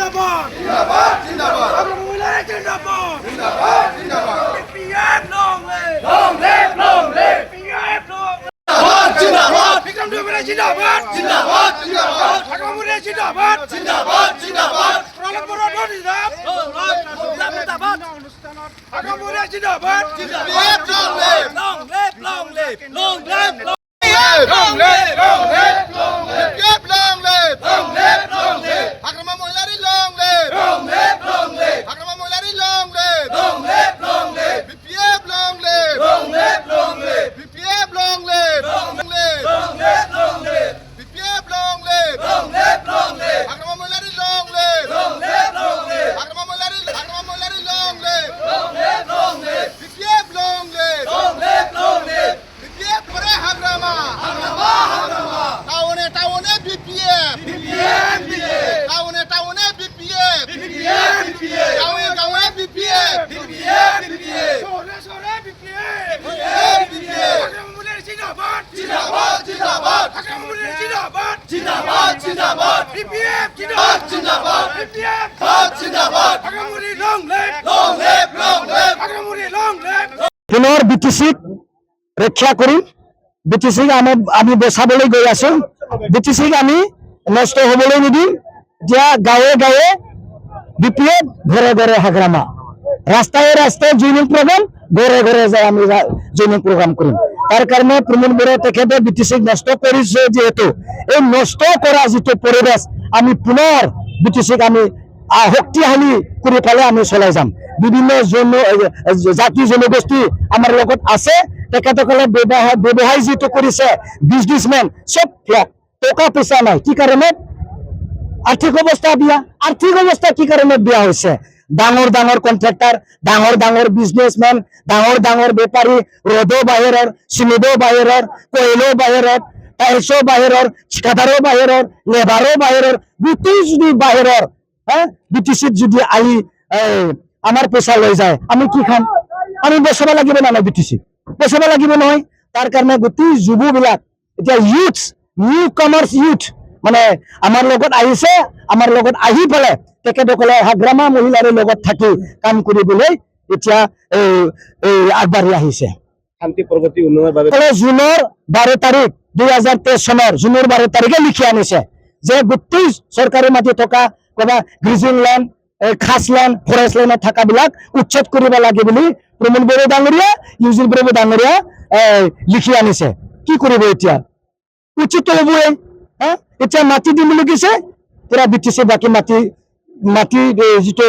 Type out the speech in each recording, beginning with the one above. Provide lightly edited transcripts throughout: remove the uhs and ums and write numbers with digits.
জিন্দাবাদ জিন্দাবাদ জিন্দাবাদ মহিলারা জিন্দাবাদ জিন্দাবাদ জিন্দাবাদ পিএম লং লিভ পিএম লং জিন্দাবাদ বিক্রম ডুবেরা জিন্দাবাদ জিন্দাবাদ জিন্দাবাদ ঢাকা মুরিয়া জিন্দাবাদ জিন্দাবাদ জিন্দাবাদ প্রলম্বর নরিদাব জিন্দাবাদ ঢাকা মুরিয়া জিন্দাবাদ জিন্দাবাদ long live long live long live long live long live long live long live long live long live long live Hagrama Mohilary long live long live long live Hagrama Mohilary long live long live long live BPF long live long live long live BPF long live long live long live long live BPF long live long live long live Hagrama Mohilary long live long live long live Hagrama Mohilary long live long live long live BPF long live long live long live BPF করে হাকরামা টাউনে টাউনে BPF BPF টাউনে টাউনে BPF BPF গাঁৱে গাঁৱে BPF BPF সোরে সোরে BPM BPF Dhaka মুরিয়া জিন্দাবাদ জিন্দাবাদ জিন্দাবাদ ঢাকা মুরিয়া জিন্দাবাদ জিন্দাবাদ জিন্দাবাদ বিপিএম জিন্দাবাদ জিন্দাবাদ বিপিএম জিন্দাবাদ ঢাকা মুরিয়া long live long live long live ঢাকা মুরিয়া লং লিভ পুনৰ বিটিচিক ৰক্ষা কৰিম। বিটিচিক আমি বচাবলৈ গৈ আছো। বিটিচিক আমি নষ্ট হবলৈ নিদিম। এতিয়া গাঁৱে গাঁৱে বিপিএফ, ঘৰে ঘৰে হাগ্ৰামা, ৰাস্তায় ৰাস্তায় জইনিং প্ৰগ্ৰাম, ঘৰে ঘৰে যাই আমি জইনিং প্ৰগ্ৰাম কৰিম। তাৰ কাৰণে প্ৰমোদ বড়ো তেখেতে বিটিচিক নষ্ট কৰিছে। যিহেতু এই নষ্ট কৰা যিটো পৰিবেশ, আমি পুনৰ বিটিচিক আমি শক্তিশালী কৰি পেলাই আমি চলাই যাম। বিভিন্ন জাতি জনগোষ্ঠী আমাৰ লগত আছে। তেখেতসকলে ব্যৱসায় যিটো কৰিছে, বিজনেছমেন চব ফ্লপ, টকা পইচা নাই। কি কাৰণত? আৰ্থিক অৱস্থা বেয়া। আৰ্থিক অৱস্থা কি কাৰণত বেয়া হৈছে? ডাঙৰ ডাঙৰ কণ্ট্ৰেক্টাৰ, ডাঙৰ ডাঙৰ বিজনেছমেন, ডাঙৰ ডাঙৰ বেপাৰী, ৰ'দো বাহিৰৰ, চিমেণ্টো বাহিৰৰ, কয়লো বাহিৰৰ, টাইলছো বাহিৰৰ, ঠিকাদাৰো বাহিৰৰ, লেবাৰো বাহিৰৰ, গোটেই যদি বাহিৰৰ বিটিচিত যদি আহি আমাৰ পইচা লৈ যায়, আমি কি খাম? আমি বচাব লাগিব না নহয়? বিটিচি বচাব লাগিব নহয়? তাৰ কাৰণে গোটেই যুৱবিলাক এতিয়া ইউথ, নিউ কামাৰ্চ ইউথ মানে আমাৰ লগত আহিছে। আমাৰ লগত আহি পেলাই তেখেতসকলে হাগ্ৰামা মহিলাৰ লগত থাকি কাম কৰিবলৈ এতিয়া আগবাঢ়ি আহিছে। শান্তি প্ৰগতি উন্নয়নৰ বাবে জুনৰ 12 তাৰিখ 2023 চনৰ জুনৰ 12 তাৰিখে লিখি আনিছে যে গোটেই চৰকাৰী মাটি থকা ক'বা গ্ৰিজিং লেণ্ড, খাছ লেণ্ড, ফৰেষ্ট লেণ্ডত থকাবিলাক উচ্ছেদ কৰিব লাগে বুলি প্ৰমোদ বড়ো ডাঙৰীয়া, ইউজিল বড়ো ডাঙৰীয়া লিখি আনিছে। কি কৰিব এতিয়া? উচিত হ'বই। এতিয়া মাটি দিম বুলি কৈছে, পুৰা বিটিছে বাকী মাটি যিটো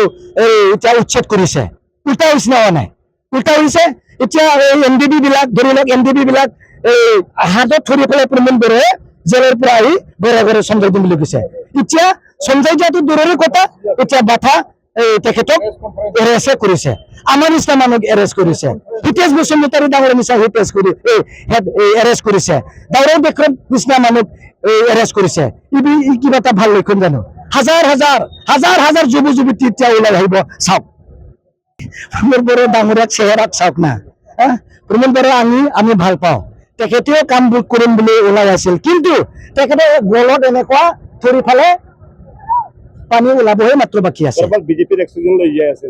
এতিয়া উচ্ছেদ কৰিছে। উল্টা হৈছে নে হোৱা নাই? উল্টা হৈছে। এতিয়া এই MDB বিলাক ধৰি লওক, MDB বিলাক হাতত ধৰি পেলাই প্ৰমোদ বড়োৱে জেলৰ পৰা আহি ঘৰে ঘৰে চঞ্জাই দিম বুলি কৈছে। এতিয়া চঞ্জাই দিয়াটো দূৰৰে কথা, এতিয়া বাধা তেখেতক এৰেষ্ট কৰিছে। আমাৰ নিচিনা মানুহক এৰেষ্ট কৰিছে। হিতেশ বসুমতাৰী ডাঙৰ নিচিনা এৰেষ্ট কৰিছে। ডাঙৰ দেশৰ নিচিনা মানুহক এৰেষ্ট কৰিছে। ই কিবা এটা ভাল লক্ষণ জানো? হাজাৰ হাজাৰ হাজাৰ হাজাৰ যুৱ যুৱতী এতিয়া ওলাই আহিব। চাওক প্ৰমোদ বড়ো ডাঙৰীয়াক চেহেৰাত চাওক না। প্ৰমোদ বড়ো আমি ভাল পাওঁ। তেখেতেও কাম কৰিম বুলি ওলাই আছিল, কিন্তু তেখেতে গলত এনেকুৱা ধৰি ফালে পানী ওলাবহে মাত্ৰ বাকী আছে। বিজেপিৰ এক্সিডেণ্ট লৈ যাই আছে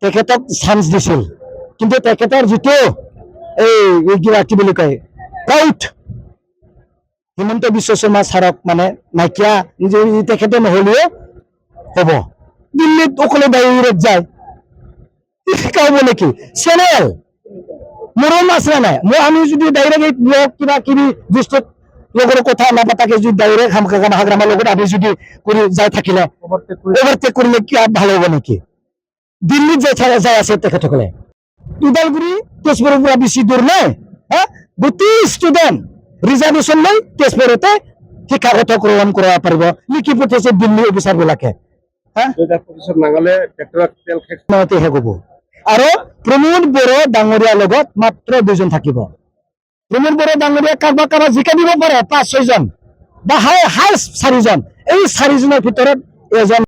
তেখেতক চান্স দিছিল, কিন্তু তেখেতৰ যিটো কিবা কি বুলি কয় প্ৰাউড, হিমন্ত বিশ্ব শৰ্মা ছাৰক মানে নাইকিয়া তেখেতে নহ'লেও হ'ব। দিল্লীত অকলে ডাইৰেক্ট যায়, শিকাব নেকি? চেনেল মৰম আছে নাই? আমি যদি ডাইৰেক্ট এই ব্লগ কিবা কিবি বস্তুত লগৰ কথা নাপাতাকে যদি ডাইৰেক্ট হাগ্ৰামাৰ লগত আমি যদি কৰি যাই থাকিলে, অভাৰটেক কৰিলে কি ভাল হ'ব নেকি? দিল্লীত যাই আছে তেখেতসকলে। ওদালগুৰি তেজপুৰৰ পৰা বেছি দূৰ নাই। গোটেই ষ্টুডেণ্ট ৰিজাৰ্ভেশ্যন লৈ তেজপুৰতে শিক্ষাগত গ্ৰহণ কৰিব পাৰিব, লিখি পঠিয়াইছে দিল্লী অফিচাৰবিলাকে। শেষ হ'ব। আৰু প্ৰমোদ বড়ো ডাঙৰীয়াৰ লগত মাত্ৰ 2জন থাকিব। প্ৰমোদ বড়ো ডাঙৰীয়া কাৰোবাক জিকাই দিব পাৰে 5-6জন বা হায়েষ্ট 4জন। এই 4জনৰ ভিতৰত এজন